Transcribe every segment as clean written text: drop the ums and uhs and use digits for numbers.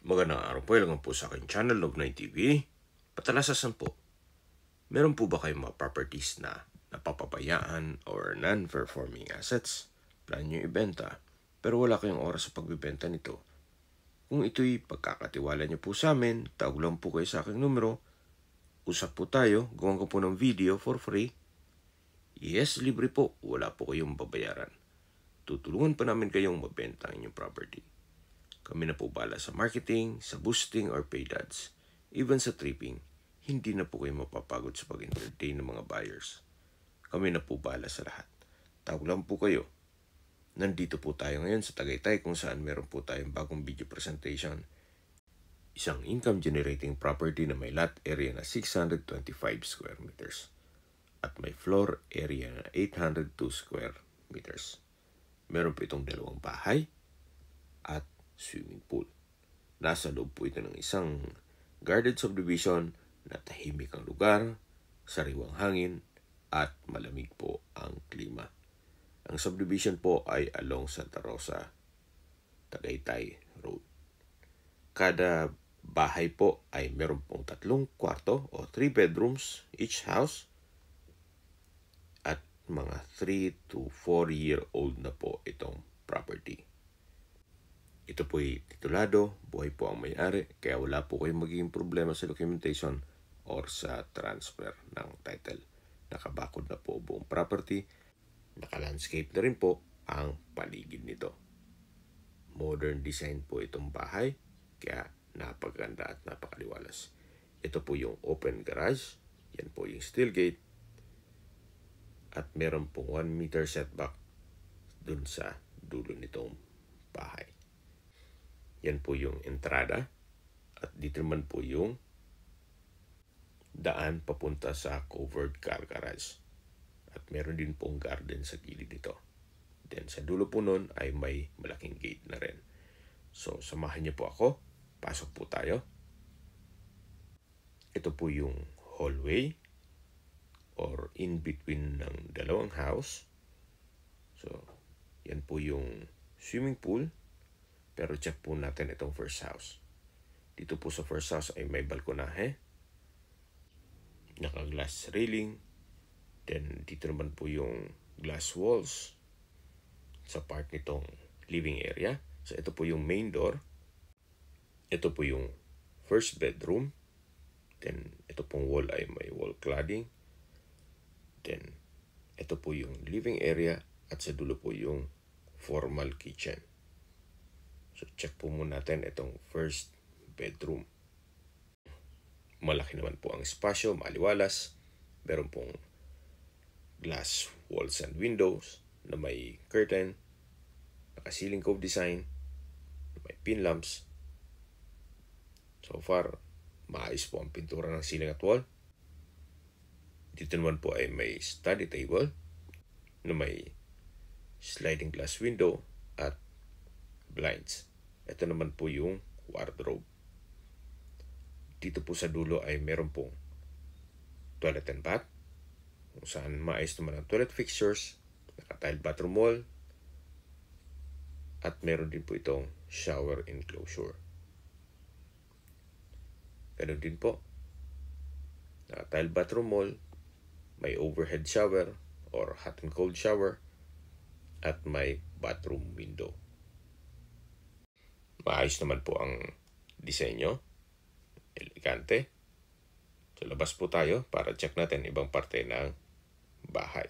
Magandang araw po, ilang po sa aking channel, Love9 TV. Patalasasan po, meron po ba kayong mga properties na napapabayaan or non-performing assets? Plan nyo ibenta, pero wala kayong oras sa pagbibenta nito. Kung ito'y pagkakatiwala nyo po sa amin, tawag lang po kayo sa aking numero. Usap po tayo, gawin ko po ng video for free. Yes, libre po, wala po kayong babayaran. Tutulungan pa namin kayong mabenta ang inyong property. Kami na po bala sa marketing, sa boosting or paid ads. Even sa tripping, hindi na po kayo mapapagod sa pag-entertain ng mga buyers. Kami na po bala sa lahat. Tawag lang po kayo. Nandito po tayo ngayon sa Tagaytay kung saan meron po tayong bagong video presentation. Isang income-generating property na may lot area na 625 square meters at may floor area na 802 square meters. Meron po itong dalawang bahay at swimming pool. Nasa loob po ito ng isang guarded subdivision na tahimik ang lugar, sariwang hangin, at malamig po ang klima. Ang subdivision po ay along Santa Rosa, Tagaytay Road. Kada bahay po ay meron pong 3 kwarto o 3 bedrooms each house at mga 3 to 4-year-old na po itong property. Ito po'y titulado, buhay po ang may-ari, kaya wala po kayong magiging problema sa documentation or sa transfer ng title. Nakabakod na po buong property, naka-landscape na rin po ang paligid nito. Modern design po itong bahay, kaya napaganda at napakaliwalas. Ito po yung open garage, yan po yung steel gate, at meron pong 1 meter setback dun sa dulo nitong bahay. Yan po yung entrada at dito naman po yung daan papunta sa covered car garage. At meron din pong garden sa gilid nito. Then sa dulo po nun ay may malaking gate na rin. So samahan niyo po ako. Pasok po tayo. Ito po yung hallway or in between ng dalawang house. So yan po yung swimming pool. Pero check po natin itong first house. Dito po sa first house ay may balkonahe. Naka-glass railing. Then dito naman po yung glass walls sa part nitong living area. So ito po yung main door. Ito po yung first bedroom. Then ito pong wall ay may wall cladding. Then ito po yung living area at sa dulo po yung formal kitchen. So check po muna natin itong first bedroom. Malaki naman po ang espasyo, maliwalas. Meron pong glass walls and windows na may curtain, naka-ceiling cove design, may pin lamps. So far, maayos po ang pintura ng ceiling at wall. Dito naman po ay may study table na may sliding glass window at blinds. Ito naman po yung wardrobe. Dito po sa dulo ay meron pong toilet and bath, kung saan maayos naman ang toilet fixtures, naka-tile bathroom wall, at meron din po itong shower enclosure. Ganun din po. Naka-tile bathroom wall, may overhead shower or hot and cold shower, at may bathroom window. Maayos naman po ang disenyo. Elegante. So labas po tayo para check natin ibang parte ng bahay.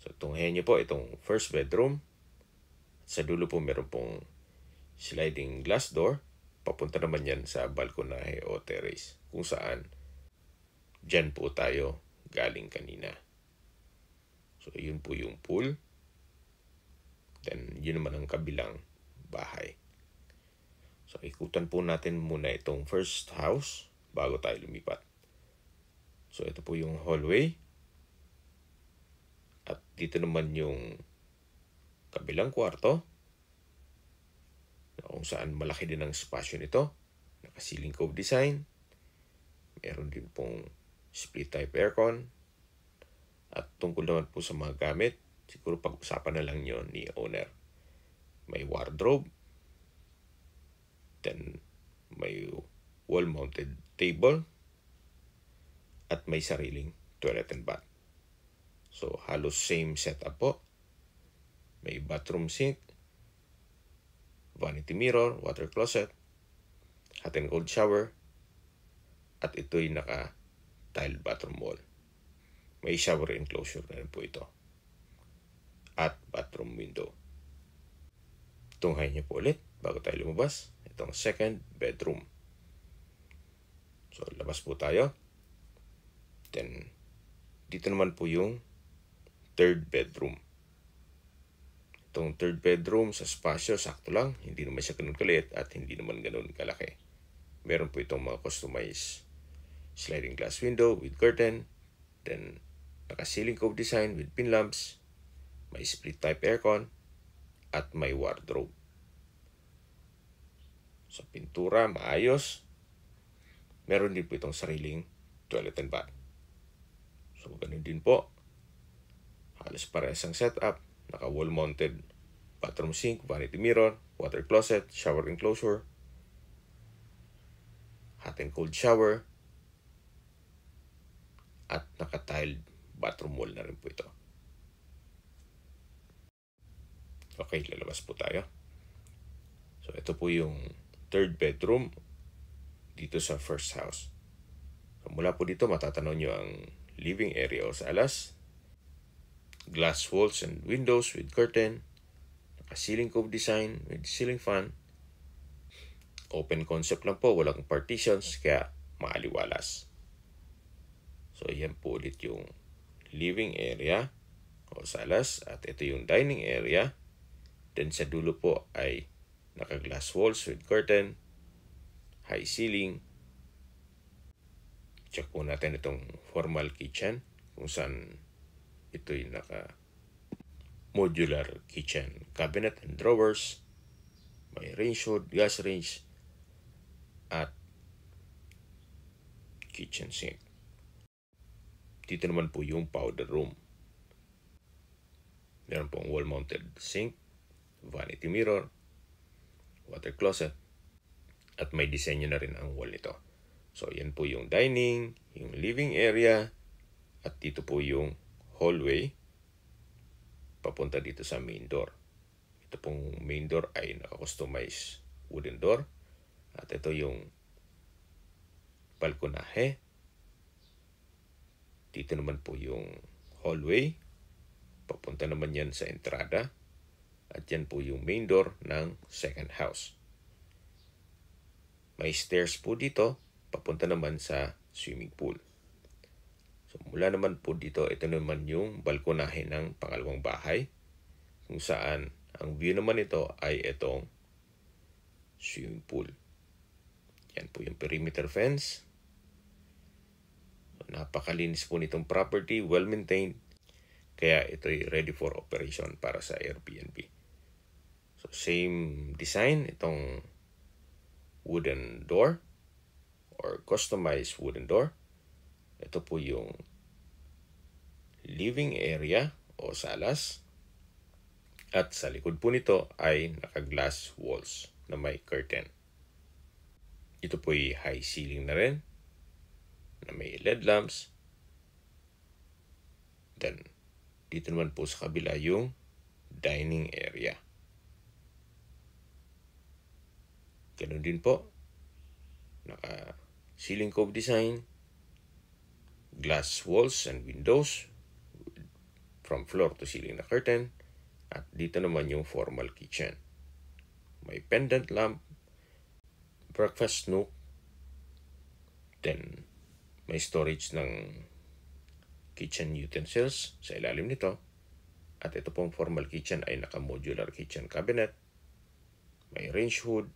So tunghayan niyo po itong first bedroom. Sa dulo po meron pong sliding glass door. Papunta naman yan sa balkonahe o terrace kung saan dyan po tayo galing kanina. So yun po yung pool. Then yun naman ang kabilang bahay. So ikutan po natin muna itong first house bago tayo lumipat. So ito po yung hallway. At dito naman yung kabilang kwarto, kung saan malaki din ang espasyo nito. Naka-ceiling cove design. Meron din pong split type aircon. At tungkol naman po sa mga gamit, siguro pag-usapan na lang yon ni owner. May wardrobe. Then, may wall-mounted table at may sariling toilet and bath. So, halos same setup po. May bathroom sink, vanity mirror, water closet, hot and cold shower, at ito'y naka-tiled bathroom wall. May shower enclosure na rin po ito. At bathroom window. Tunghayin niyo po ulit bago tayo lumabas. Itong second bedroom. So, labas po tayo. Then, dito naman po yung third bedroom. Itong third bedroom sa spasyo, sakto lang. Hindi naman siya ganun kaliit at hindi naman ganun kalaki. Meron po itong mga customized sliding glass window with curtain. Then, naka-ceiling cove design with pin lamps. May split type aircon. At may wardrobe. Sa pintura, maayos. Meron din po itong sariling toilet and bath. So, ganun din po. Halos parehas ang setup. Naka-wall mounted bathroom sink, vanity mirror, water closet, shower enclosure, hot and cold shower, at naka-tiled bathroom wall na rin po ito. Okay, lalabas po tayo. So, ito po yung third bedroom dito sa first house. So, mula po dito, matatanaw nyo ang living area o salas. Glass walls and windows with curtain. Naka-ceiling cove design with ceiling fan. Open concept lang po, walang partitions, kaya maaliwalas. So, yan po ulit yung living area o salas. At ito yung dining area. Then sa dulo po ay naka-glass walls with curtain, high ceiling. Check po natin itong formal kitchen kung saan ito'y naka-modular kitchen cabinet and drawers. May range hood, gas range, at kitchen sink. Dito naman po yung powder room. Meron pong wall-mounted sink, vanity mirror, water closet, at may disenyo na rin ang wall nito. So, yan po yung dining, yung living area, at dito po yung hallway papunta dito sa main door. Ito pong main door ay naka-customize wooden door. At ito yung balkonahe. Dito naman po yung hallway. Papunta naman yan sa entrada. At yan po yung main door ng second house. May stairs po dito. Papunta naman sa swimming pool. So mula naman po dito, ito naman yung balkonahe ng pangalawang bahay. Kung saan ang view naman ito ay itong swimming pool. Yan po yung perimeter fence. So, napakalinis po nitong property, well maintained. Kaya ito'y ready for operation para sa Airbnb. So same design, itong wooden door or customized wooden door. Ito po yung living area o salas. At sa likod po nito ay naka-glass walls na may curtain. Ito po ay high ceiling na rin na may LED lamps. Then, dito naman po sa kabila yung dining area. Ganun din po. Naka-ceiling cove design, glass walls and windows from floor to ceiling na curtain. At dito naman yung formal kitchen. May pendant lamp, breakfast nook, then may storage ng kitchen utensils sa ilalim nito. At ito pong formal kitchen ay naka-modular kitchen cabinet. May range hood,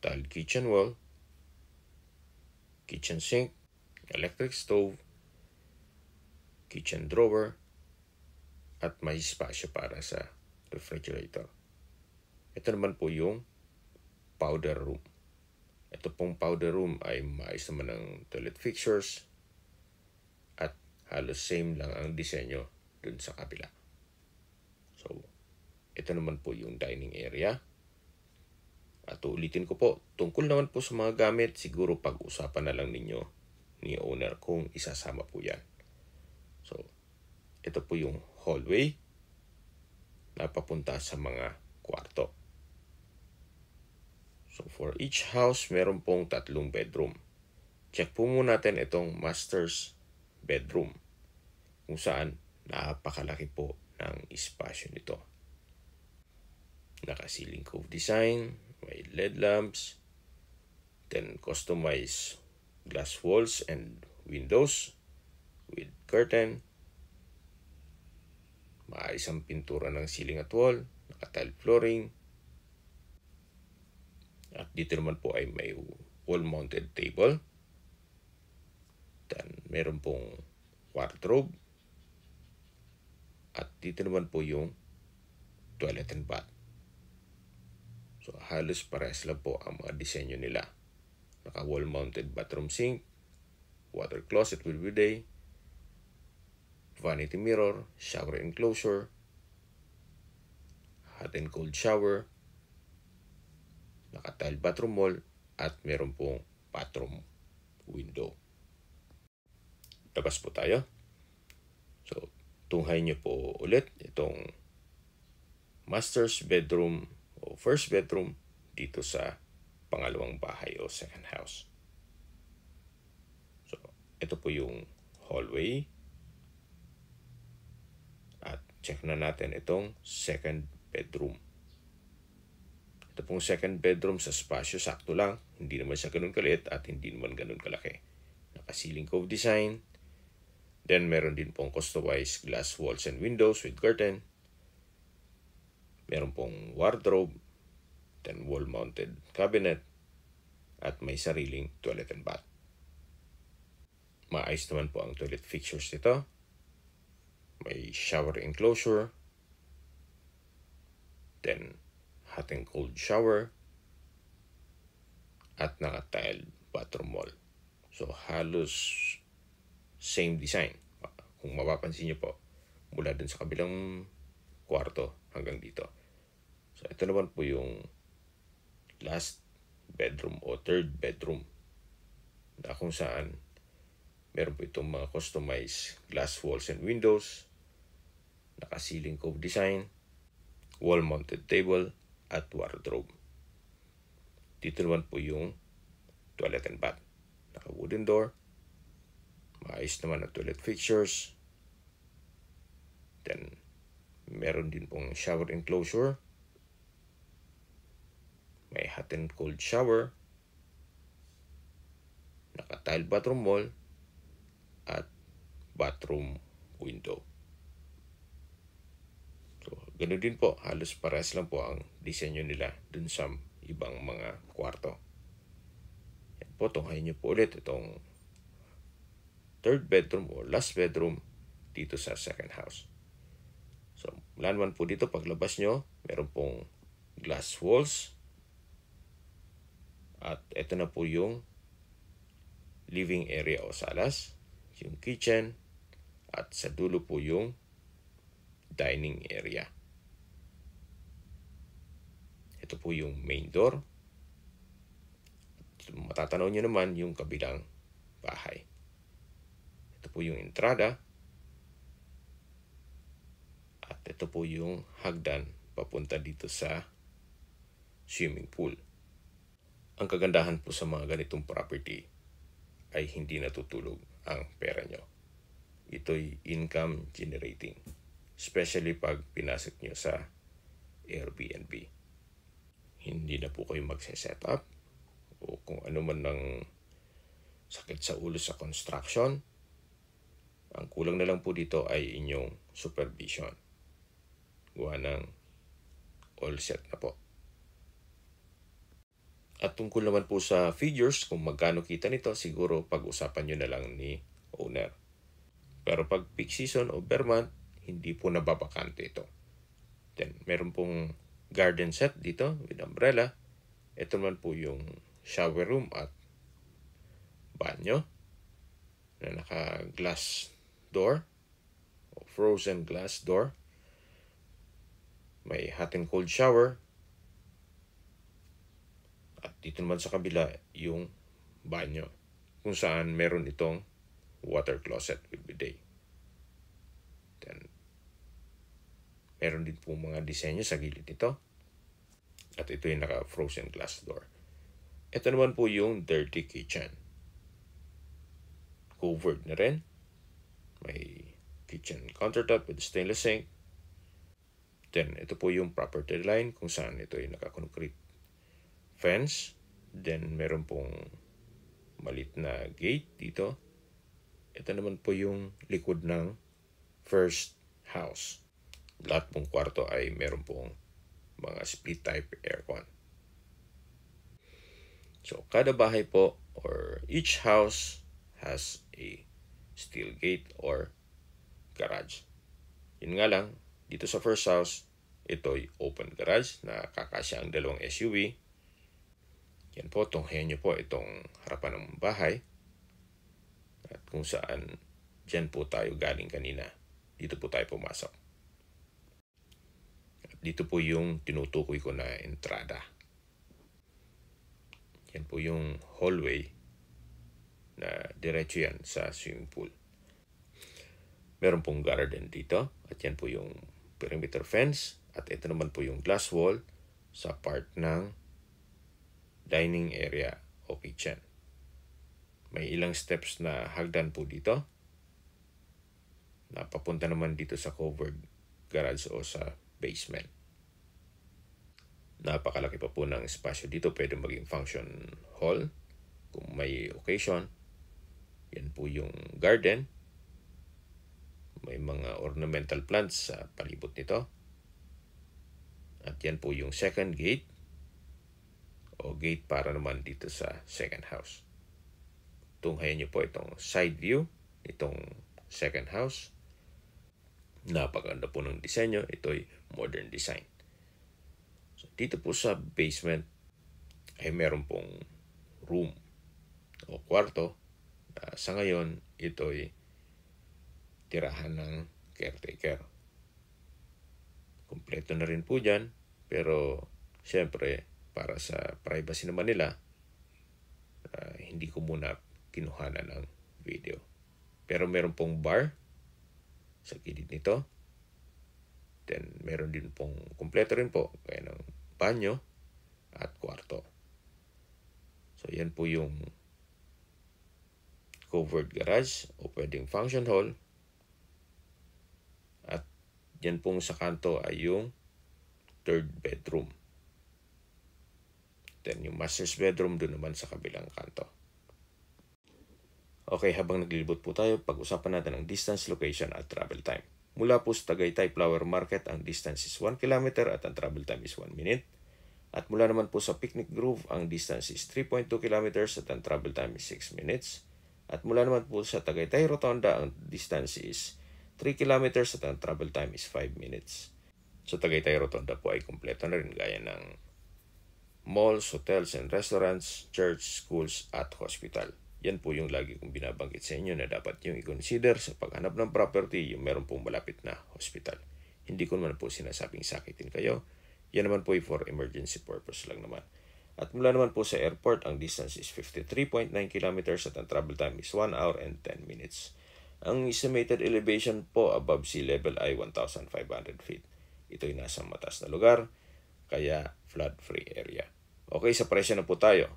tiled kitchen wall, kitchen sink, electric stove, kitchen drawer, at may spasyo para sa refrigerator. Ito naman po yung powder room. Ito pong powder room ay maayos naman ng toilet fixtures at halos same lang ang disenyo dun sa kabila. So, ito naman po yung dining area. At ulitin ko po, tungkol naman po sa mga gamit, siguro pag-usapan na lang ninyo ni owner kung isasama po yan. So, ito po yung hallway na papunta sa mga kwarto. So, for each house, meron pong 3 bedroom. Check po muna natin itong master's bedroom kung saan napakalaki po ng espasyo nito. Naka-ceiling cove design, may LED lamps, then customized glass walls and windows with curtain. Maayos ang pintura ng ceiling at wall, naka-tile flooring. At dito naman po ay may wall-mounted table. Then meron pong wardrobe. At dito naman po yung toilet and bath. So halos parehas lang po ang mga disenyo nila. Naka wall-mounted bathroom sink, water closet with bidet, vanity mirror, shower enclosure, hot and cold shower, naka-tile bathroom wall, at meron pong bathroom window. Labas po tayo. So, tunghay nyo po ulit itong master's bedroom o first bedroom dito sa pangalawang bahay o second house. So, ito po yung hallway. At check na natin itong second bedroom. Ito pong second bedroom sa spasyo, sakto lang. Hindi naman siya ganun kaliit at hindi naman ganun kalaki. Naka-ceiling cove design. Then, meron din pong customized glass walls and windows with curtain. Meron pong wardrobe. Then, wall-mounted cabinet. At may sariling toilet and bath. Maayos naman po ang toilet fixtures nito. May shower enclosure. Then, hot and cold shower. At naka-tiled bathroom wall. So, halos same design. Kung mapapansin nyo po, mula dun sa kabilang kwarto hanggang dito. So, ito naman po yung last bedroom o third bedroom na kung saan meron po itong mga customized glass walls and windows, naka-ceiling cove design, wall-mounted table, at wardrobe. Dito naman po yung toilet and bath. Naka-wooden door, maayos naman ang toilet fixtures. Then, meron din pong shower enclosure. May hot and cold shower. Naka-tile bathroom wall. At bathroom window. So, ganun din po. Halos parehas lang po ang disenyo nila dun sa ibang mga kwarto. Yan po, tunghayin nyo po ulit itong third bedroom o last bedroom dito sa second house. So, mula naman po dito, paglabas nyo, meron pong glass walls. At ito na po yung living area o salas, yung kitchen, at sa dulo po yung dining area. Ito po yung main door. Matatanaw nyo naman yung kabilang bahay. Ito po yung entrada. At ito po yung hagdan papunta dito sa swimming pool. Ang kagandahan po sa mga ganitong property ay hindi natutulog ang pera nyo. Ito'y income generating. Especially pag pinasok nyo sa Airbnb. Hindi na po kayo magse-set up o kung ano man ng sakit sa ulo sa construction. Ang kulang na lang po dito ay inyong supervision. Gawa ng all set na po. At tungkol naman po sa figures, kung magkano kita nito, siguro pag-usapan nyo na lang ni owner. Pero pag peak season o bare month, hindi po nababakante ito. Then, meron pong garden set dito with umbrella. Ito naman po yung shower room at banyo na naka-glass door o frozen glass door. May hot and cold shower. dito naman sa kabila yung banyo, kung saan meron itong water closet with bidet. Then, meron din po mga disenyo sa gilid nito. At ito yung naka-frozen glass door. Ito naman po yung dirty kitchen. Covered na rin. May kitchen countertop with stainless sink. Then, ito po yung property line kung saan ito yung naka-concrete fence. Then, meron pong malit na gate dito. Ito naman po yung likod ng first house. Lahat pong kwarto ay meron pong mga split type aircon. So, kada bahay po or each house has a steel gate or garage. Yun nga lang, dito sa first house, ito'y open garage na kakasya ang dalawang SUV. Yan po, tunghayan nyo po itong harapan ng bahay. At kung saan, dyan po tayo galing kanina. Dito po tayo pumasok. At dito po yung tinutukoy ko na entrada. Yan po yung hallway na diretso yan sa swimming pool. Meron pong garden dito. At yan po yung perimeter fence. At ito naman po yung glass wall sa part ng dining area o kitchen. May ilang steps na hagdan po dito. Napapunta naman dito sa covered garage o sa basement. Napakalaki pa po ng espasyo dito. Pwede maging function hall kung may occasion. Yan po yung garden. May mga ornamental plants sa palibot nito. At yan po yung second gate o gate para naman dito sa second house. Tunghayan nyo po itong side view itong second house. Napakaganda po ng disenyo. Ito'y modern design. So, dito po sa basement ay meron pong room o kwarto. Sa ngayon, ito'y tirahan ng caretaker. Kompleto na rin po dyan. Pero, syempre, para sa privacy naman nila, hindi ko muna kinuhanan ng video. Pero meron pong bar sa gilid nito. Then, meron din pong kompleto rin po kaya ng banyo at kwarto. So, yan po yung covered garage o pwedeng function hall. At yan pong sa kanto ay yung third bedroom. Then, yung master's bedroom doon naman sa kabilang kanto. Okay, habang naglilibot po tayo, pag-usapan natin ang distance, location at travel time. Mula po sa Tagaytay Flower Market, ang distance is 1 km at ang travel time is 1 minute. At mula naman po sa Picnic Grove, ang distance is 3.2 km at ang travel time is 6 minutes. At mula naman po sa Tagaytay Rotonda, ang distance is 3 km at ang travel time is 5 minutes. Sa Tagaytay Rotonda po ay kumpleto na rin gaya ng malls, hotels and restaurants, church, schools at hospital. Yan po yung lagi kong binabanggit sa inyo na dapat yung i-consider sa paghanap ng property yung meron pong malapit na hospital. Hindi ko naman po sinasabing sakitin kayo. Yan naman po ay for emergency purpose lang naman. At mula naman po sa airport, ang distance is 53.9 kilometers at ang travel time is 1 hour and 10 minutes. Ang estimated elevation po above sea level ay 1,500 feet. Ito'y nasa mataas na lugar, kaya flood-free area. Okay, sa presyo na po tayo.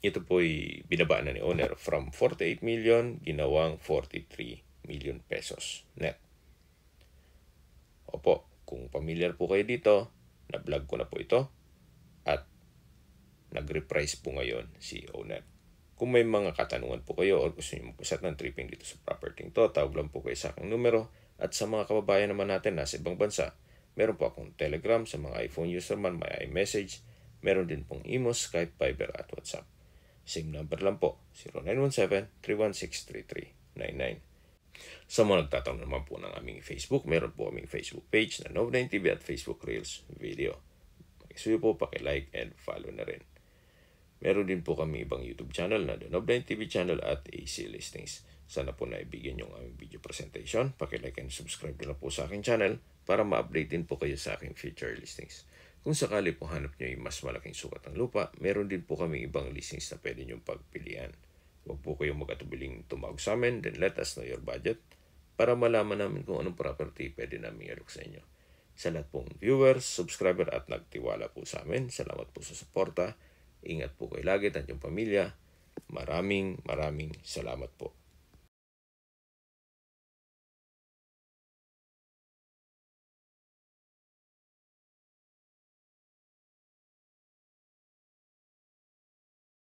Ito po'y binaba na ni owner from 48 million, ginawang 43 million pesos net. Opo, kung familiar po kayo dito, na-vlog ko na po ito at nag-reprice po ngayon si owner. Kung may mga katanungan po kayo o gusto nyo magpasat ng tripping dito sa property to, tawag lang po kayo sa aking numero. At sa mga kababayan naman natin nasa ibang bansa, meron po akong Telegram sa mga iPhone user man, may iMessage. Meron din pong Imo, Skype, Viber at WhatsApp. Same number lang po, 0917-316-3399. Sa mga nagtatanong naman po ng aming Facebook, meron po aming Facebook page na Nov9TV at Facebook Reels video. Pakisuyo po, pakilike and follow na rin. Meron din po kami ibang YouTube channel na The Nov9TV channel at AC Listings. Sana po naibigyan yung aming video presentation. Pakilike and subscribe na po sa aking channel para ma-update din po kayo sa aking future listings. Kung sakali po hanap nyo yung mas malaking sukat ng lupa, meron din po kami ibang listings na pwede nyong pagpilian. Huwag po kayong mag-atubiling tumawag sa amin, then let us know your budget para malaman namin kung anong property pwede namin i-alok sa inyo. Sa lahat pong viewers, subscriber at nagtiwala po sa amin, salamat po sa suporta. Ingat po kayo lagi at yung pamilya. Maraming salamat po.